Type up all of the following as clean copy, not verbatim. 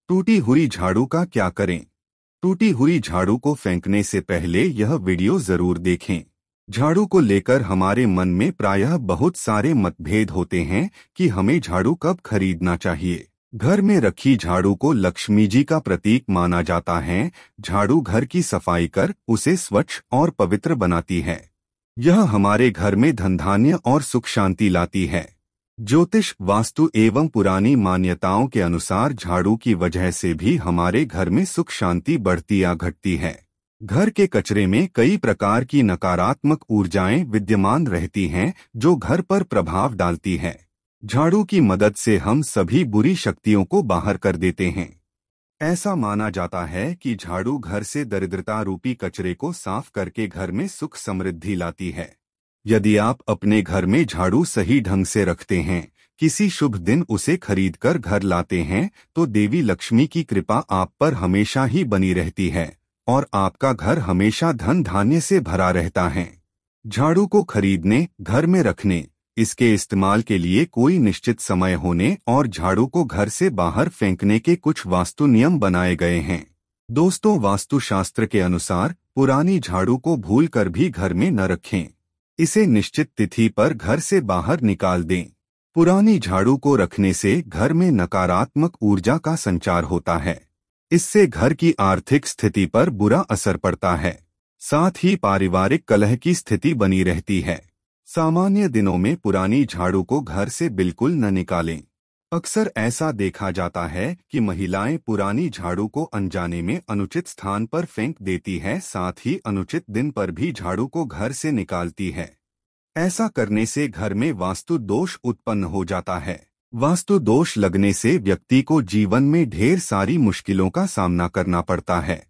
टूटी हुई झाड़ू का क्या करें? टूटी हुई झाड़ू को फेंकने से पहले यह वीडियो जरूर देखें। झाड़ू को लेकर हमारे मन में प्रायः बहुत सारे मतभेद होते हैं कि हमें झाड़ू कब खरीदना चाहिए। घर में रखी झाड़ू को लक्ष्मी जी का प्रतीक माना जाता है। झाड़ू घर की सफाई कर उसे स्वच्छ और पवित्र बनाती है। यह हमारे घर में धन धान्य और सुख शांति लाती है। ज्योतिष, वास्तु एवं पुरानी मान्यताओं के अनुसार झाड़ू की वजह से भी हमारे घर में सुख शांति बढ़ती या घटती है। घर के कचरे में कई प्रकार की नकारात्मक ऊर्जाएं विद्यमान रहती हैं जो घर पर प्रभाव डालती है। झाड़ू की मदद से हम सभी बुरी शक्तियों को बाहर कर देते हैं। ऐसा माना जाता है कि झाड़ू घर से दरिद्रता रूपी कचरे को साफ करके घर में सुख समृद्धि लाती है। यदि आप अपने घर में झाड़ू सही ढंग से रखते हैं, किसी शुभ दिन उसे खरीदकर घर लाते हैं, तो देवी लक्ष्मी की कृपा आप पर हमेशा ही बनी रहती है और आपका घर हमेशा धन धान्य से भरा रहता है। झाड़ू को खरीदने, घर में रखने, इसके इस्तेमाल के लिए कोई निश्चित समय होने और झाड़ू को घर से बाहर फेंकने के कुछ वास्तु नियम बनाए गए हैं। दोस्तों, वास्तुशास्त्र के अनुसार पुरानी झाड़ू को भूलकर भी घर में न रखें। इसे निश्चित तिथि पर घर से बाहर निकाल दें। पुरानी झाड़ू को रखने से घर में नकारात्मक ऊर्जा का संचार होता है। इससे घर की आर्थिक स्थिति पर बुरा असर पड़ता है। साथ ही पारिवारिक कलह की स्थिति बनी रहती है। सामान्य दिनों में पुरानी झाड़ू को घर से बिल्कुल न निकालें। अक्सर ऐसा देखा जाता है कि महिलाएं पुरानी झाड़ू को अनजाने में अनुचित स्थान पर फेंक देती है, साथ ही अनुचित दिन पर भी झाड़ू को घर से निकालती है। ऐसा करने से घर में वास्तु दोष उत्पन्न हो जाता है। वास्तु दोष लगने से व्यक्ति को जीवन में ढेर सारी मुश्किलों का सामना करना पड़ता है।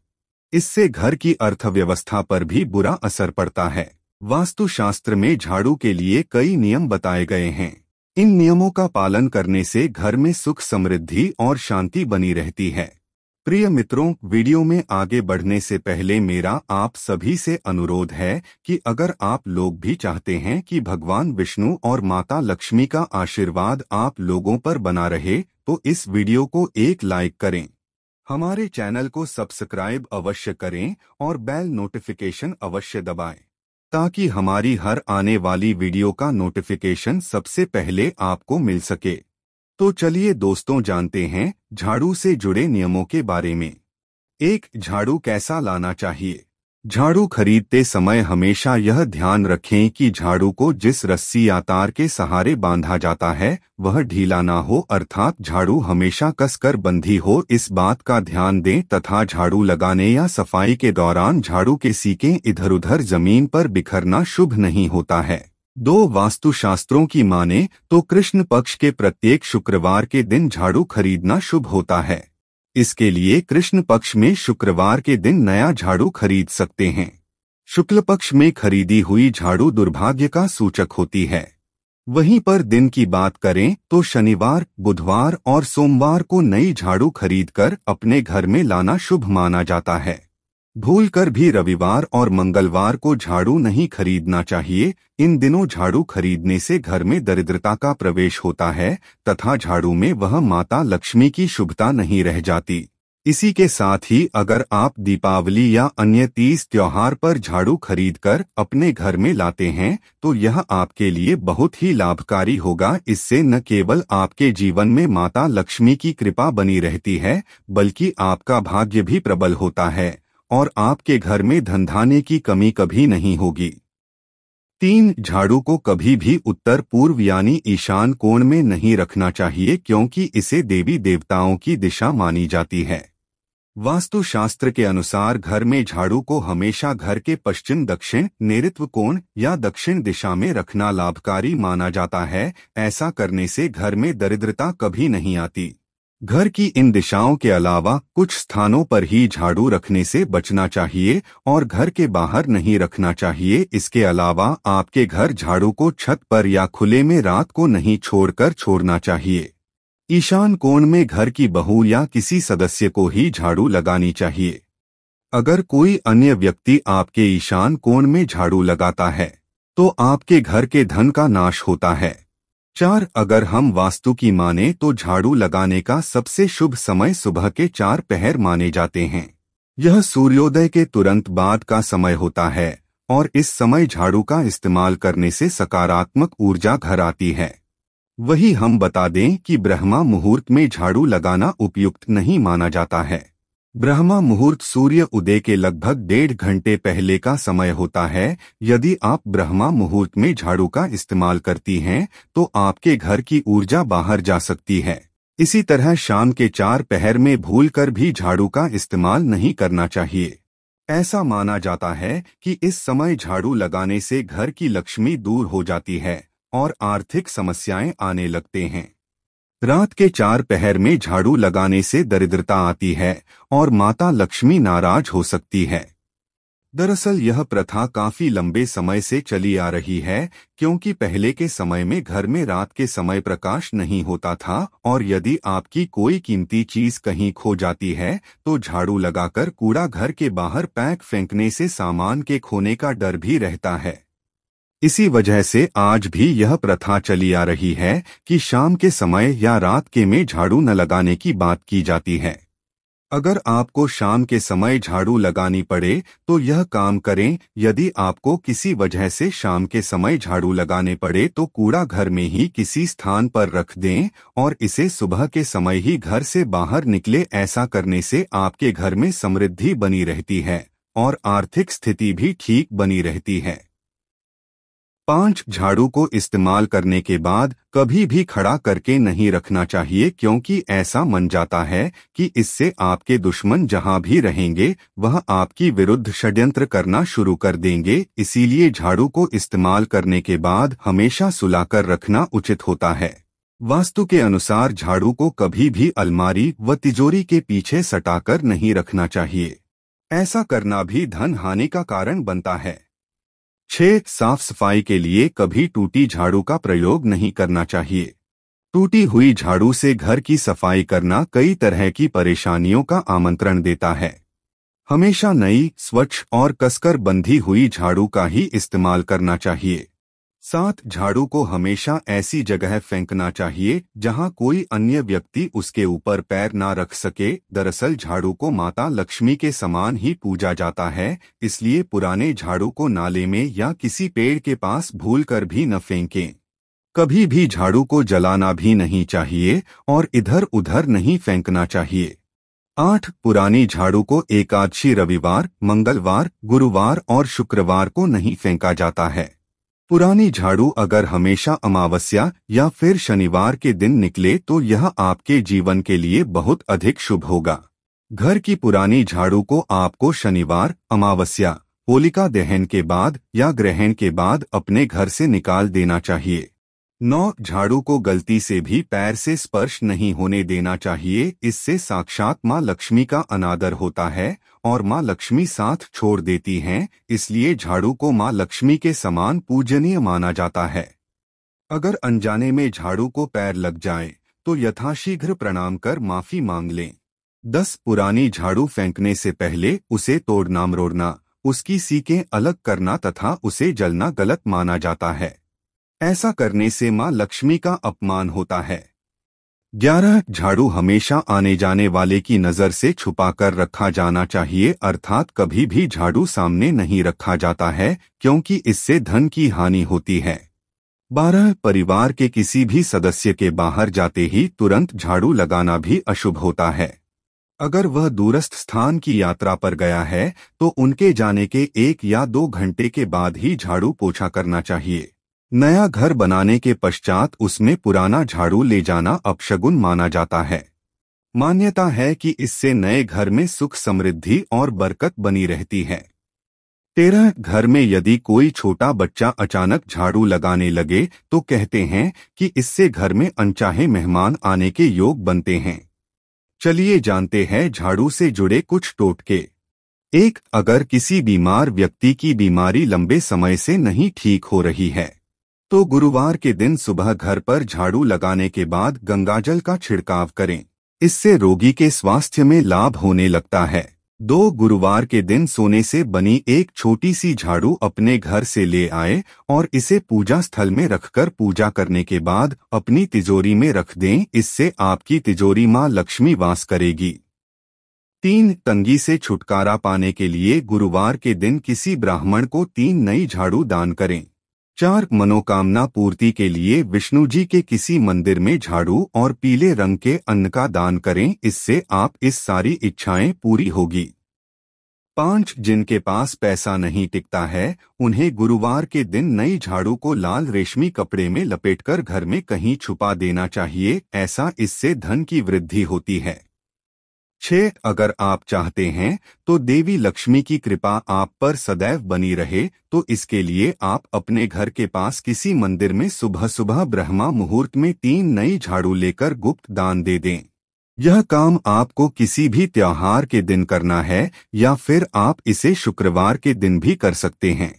इससे घर की अर्थव्यवस्था पर भी बुरा असर पड़ता है। वास्तुशास्त्र में झाड़ू के लिए कई नियम बताए गए हैं। इन नियमों का पालन करने से घर में सुख समृद्धि और शांति बनी रहती है। प्रिय मित्रों, वीडियो में आगे बढ़ने से पहले मेरा आप सभी से अनुरोध है कि अगर आप लोग भी चाहते हैं कि भगवान विष्णु और माता लक्ष्मी का आशीर्वाद आप लोगों पर बना रहे, तो इस वीडियो को एक लाइक करें। हमारे चैनल को सब्सक्राइब अवश्य करें और बेल नोटिफिकेशन अवश्य दबाएं, ताकि हमारी हर आने वाली वीडियो का नोटिफिकेशन सबसे पहले आपको मिल सके। तो चलिए दोस्तों, जानते हैं झाड़ू से जुड़े नियमों के बारे में। 1. झाड़ू कैसा लाना चाहिए? झाड़ू खरीदते समय हमेशा यह ध्यान रखें कि झाड़ू को जिस रस्सी या तार के सहारे बांधा जाता है वह ढीला ना हो, अर्थात झाड़ू हमेशा कसकर बंधी हो। इस बात का ध्यान दें तथा झाड़ू लगाने या सफाई के दौरान झाड़ू के सीकें इधर उधर जमीन पर बिखरना शुभ नहीं होता है। 2. वास्तुशास्त्रों की माने तो कृष्ण पक्ष के प्रत्येक शुक्रवार के दिन झाड़ू खरीदना शुभ होता है। इसके लिए कृष्ण पक्ष में शुक्रवार के दिन नया झाड़ू खरीद सकते हैं। शुक्ल पक्ष में खरीदी हुई झाड़ू दुर्भाग्य का सूचक होती है। वहीं पर दिन की बात करें तो शनिवार, बुधवार और सोमवार को नई झाड़ू खरीदकर अपने घर में लाना शुभ माना जाता है। भूलकर भी रविवार और मंगलवार को झाड़ू नहीं खरीदना चाहिए। इन दिनों झाड़ू खरीदने से घर में दरिद्रता का प्रवेश होता है तथा झाड़ू में वह माता लक्ष्मी की शुभता नहीं रह जाती। इसी के साथ ही अगर आप दीपावली या अन्य तीज त्योहार पर झाड़ू खरीदकर अपने घर में लाते हैं तो यह आपके लिए बहुत ही लाभकारी होगा। इससे न केवल आपके जीवन में माता लक्ष्मी की कृपा बनी रहती है, बल्कि आपका भाग्य भी प्रबल होता है और आपके घर में धनधान्य की कमी कभी नहीं होगी। 3. झाड़ू को कभी भी उत्तर पूर्व यानी ईशान कोण में नहीं रखना चाहिए, क्योंकि इसे देवी देवताओं की दिशा मानी जाती है। वास्तुशास्त्र के अनुसार घर में झाड़ू को हमेशा घर के पश्चिम, दक्षिण, नैऋत्य कोण या दक्षिण दिशा में रखना लाभकारी माना जाता है। ऐसा करने से घर में दरिद्रता कभी नहीं आती। घर की इन दिशाओं के अलावा कुछ स्थानों पर ही झाड़ू रखने से बचना चाहिए और घर के बाहर नहीं रखना चाहिए। इसके अलावा आपके घर झाड़ू को छत पर या खुले में रात को नहीं छोड़ना चाहिए। ईशान कोण में घर की बहू या किसी सदस्य को ही झाड़ू लगानी चाहिए। अगर कोई अन्य व्यक्ति आपके ईशान कोण में झाड़ू लगाता है तो आपके घर के धन का नाश होता है। 4. अगर हम वास्तु की माने तो झाड़ू लगाने का सबसे शुभ समय सुबह के 4 पहर माने जाते हैं। यह सूर्योदय के तुरंत बाद का समय होता है और इस समय झाड़ू का इस्तेमाल करने से सकारात्मक ऊर्जा घर आती है। वही हम बता दें कि ब्रह्मा मुहूर्त में झाड़ू लगाना उपयुक्त नहीं माना जाता है। ब्रह्मा मुहूर्त सूर्य उदय के लगभग 1.5 घंटे पहले का समय होता है। यदि आप ब्रह्मा मुहूर्त में झाड़ू का इस्तेमाल करती हैं तो आपके घर की ऊर्जा बाहर जा सकती है। इसी तरह शाम के 4 पहर में भूलकर भी झाड़ू का इस्तेमाल नहीं करना चाहिए। ऐसा माना जाता है कि इस समय झाड़ू लगाने से घर की लक्ष्मी दूर हो जाती है और आर्थिक समस्याएं आने लगते हैं। रात के 4 पहर में झाड़ू लगाने से दरिद्रता आती है और माता लक्ष्मी नाराज हो सकती है। दरअसल यह प्रथा काफी लंबे समय से चली आ रही है, क्योंकि पहले के समय में घर में रात के समय प्रकाश नहीं होता था और यदि आपकी कोई कीमती चीज कहीं खो जाती है तो झाड़ू लगाकर कूड़ा घर के बाहर फेंकने से सामान के खोने का डर भी रहता है। इसी वजह से आज भी यह प्रथा चली आ रही है कि शाम के समय या रात के में झाड़ू न लगाने की बात की जाती है। अगर आपको शाम के समय झाड़ू लगानी पड़े तो यह काम करें। यदि आपको किसी वजह से शाम के समय झाड़ू लगाने पड़े तो कूड़ा घर में ही किसी स्थान पर रख दें और इसे सुबह के समय ही घर से बाहर निकले। ऐसा करने से आपके घर में समृद्धि बनी रहती है और आर्थिक स्थिति भी ठीक बनी रहती है। 5. झाड़ू को इस्तेमाल करने के बाद कभी भी खड़ा करके नहीं रखना चाहिए, क्योंकि ऐसा मन जाता है कि इससे आपके दुश्मन जहां भी रहेंगे वह आपकी विरुद्ध षड्यंत्र करना शुरू कर देंगे। इसीलिए झाड़ू को इस्तेमाल करने के बाद हमेशा सुलाकर रखना उचित होता है। वास्तु के अनुसार झाड़ू को कभी भी अलमारी व तिजोरी के पीछे सटाकर नहीं रखना चाहिए। ऐसा करना भी धन हानि का कारण बनता है। 6. साफ सफाई के लिए कभी टूटी झाड़ू का प्रयोग नहीं करना चाहिए। टूटी हुई झाड़ू से घर की सफाई करना कई तरह की परेशानियों का आमंत्रण देता है। हमेशा नई, स्वच्छ और कसकर बंधी हुई झाड़ू का ही इस्तेमाल करना चाहिए। 7. झाड़ू को हमेशा ऐसी जगह फेंकना चाहिए जहां कोई अन्य व्यक्ति उसके ऊपर पैर ना रख सके। दरअसल झाड़ू को माता लक्ष्मी के समान ही पूजा जाता है, इसलिए पुराने झाड़ू को नाले में या किसी पेड़ के पास भूलकर भी न फेंकें। कभी भी झाड़ू को जलाना भी नहीं चाहिए और इधर उधर नहीं फेंकना चाहिए। 8. पुरानी झाड़ू को एकादशी, रविवार, मंगलवार, गुरुवार और शुक्रवार को नहीं फेंका जाता है। पुरानी झाड़ू अगर हमेशा अमावस्या या फिर शनिवार के दिन निकले तो यह आपके जीवन के लिए बहुत अधिक शुभ होगा। घर की पुरानी झाड़ू को आपको शनिवार, अमावस्या, होलिका दहन के बाद या ग्रहण के बाद अपने घर से निकाल देना चाहिए। 9. झाड़ू को गलती से भी पैर से स्पर्श नहीं होने देना चाहिए। इससे साक्षात माँ लक्ष्मी का अनादर होता है और माँ लक्ष्मी साथ छोड़ देती हैं, इसलिए झाड़ू को माँ लक्ष्मी के समान पूजनीय माना जाता है। अगर अनजाने में झाड़ू को पैर लग जाए तो यथाशीघ्र प्रणाम कर माफी मांग लें। 10. पुरानी झाड़ू फेंकने से पहले उसे तोड़ना मरोड़ना, उसकी सीकें अलग करना तथा उसे जलना गलत माना जाता है। ऐसा करने से माँ लक्ष्मी का अपमान होता है। 11. झाड़ू हमेशा आने जाने वाले की नज़र से छुपाकर रखा जाना चाहिए, अर्थात कभी भी झाड़ू सामने नहीं रखा जाता है, क्योंकि इससे धन की हानि होती है। 12. परिवार के किसी भी सदस्य के बाहर जाते ही तुरंत झाड़ू लगाना भी अशुभ होता है। अगर वह दूरस्थ स्थान की यात्रा पर गया है तो उनके जाने के 1 या 2 घंटे के बाद ही झाड़ू पोछा करना चाहिए। नया घर बनाने के पश्चात उसमें पुराना झाड़ू ले जाना अपशगुन माना जाता है। मान्यता है कि इससे नए घर में सुख, समृद्धि और बरकत बनी रहती है। 13. घर में यदि कोई छोटा बच्चा अचानक झाड़ू लगाने लगे तो कहते हैं कि इससे घर में अनचाहे मेहमान आने के योग बनते हैं। चलिए जानते हैं झाड़ू से जुड़े कुछ टोटके। 1. अगर किसी बीमार व्यक्ति की बीमारी लंबे समय से नहीं ठीक हो रही है तो गुरुवार के दिन सुबह घर पर झाड़ू लगाने के बाद गंगाजल का छिड़काव करें। इससे रोगी के स्वास्थ्य में लाभ होने लगता है। 2 गुरुवार के दिन सोने से बनी एक छोटी सी झाड़ू अपने घर से ले आए और इसे पूजा स्थल में रखकर पूजा करने के बाद अपनी तिजोरी में रख दें। इससे आपकी तिजोरी मां लक्ष्मी वास करेगी। 3 तंगी से छुटकारा पाने के लिए गुरुवार के दिन किसी ब्राह्मण को 3 नई झाड़ू दान करें। 4 मनोकामना पूर्ति के लिए विष्णु जी के किसी मंदिर में झाड़ू और पीले रंग के अन्न का दान करें। इससे आप इस सारी इच्छाएं पूरी होगी। 5 जिनके पास पैसा नहीं टिकता है उन्हें गुरुवार के दिन नई झाड़ू को लाल रेशमी कपड़े में लपेटकर घर में कहीं छुपा देना चाहिए। ऐसा इससे धन की वृद्धि होती है। 6 अगर आप चाहते हैं तो देवी लक्ष्मी की कृपा आप पर सदैव बनी रहे तो इसके लिए आप अपने घर के पास किसी मंदिर में सुबह सुबह ब्रह्मा मुहूर्त में 3 नई झाड़ू लेकर गुप्त दान दे दें। यह काम आपको किसी भी त्योहार के दिन करना है या फिर आप इसे शुक्रवार के दिन भी कर सकते हैं।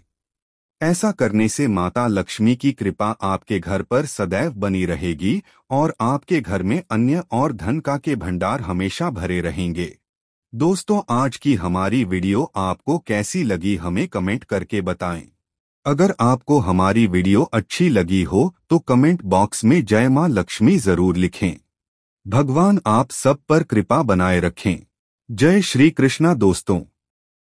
ऐसा करने से माता लक्ष्मी की कृपा आपके घर पर सदैव बनी रहेगी और आपके घर में अन्य और धन का के भंडार हमेशा भरे रहेंगे। दोस्तों, आज की हमारी वीडियो आपको कैसी लगी हमें कमेंट करके बताएं। अगर आपको हमारी वीडियो अच्छी लगी हो तो कमेंट बॉक्स में जय मां लक्ष्मी जरूर लिखें। भगवान आप सब पर कृपा बनाए रखें। जय श्री कृष्णा दोस्तों।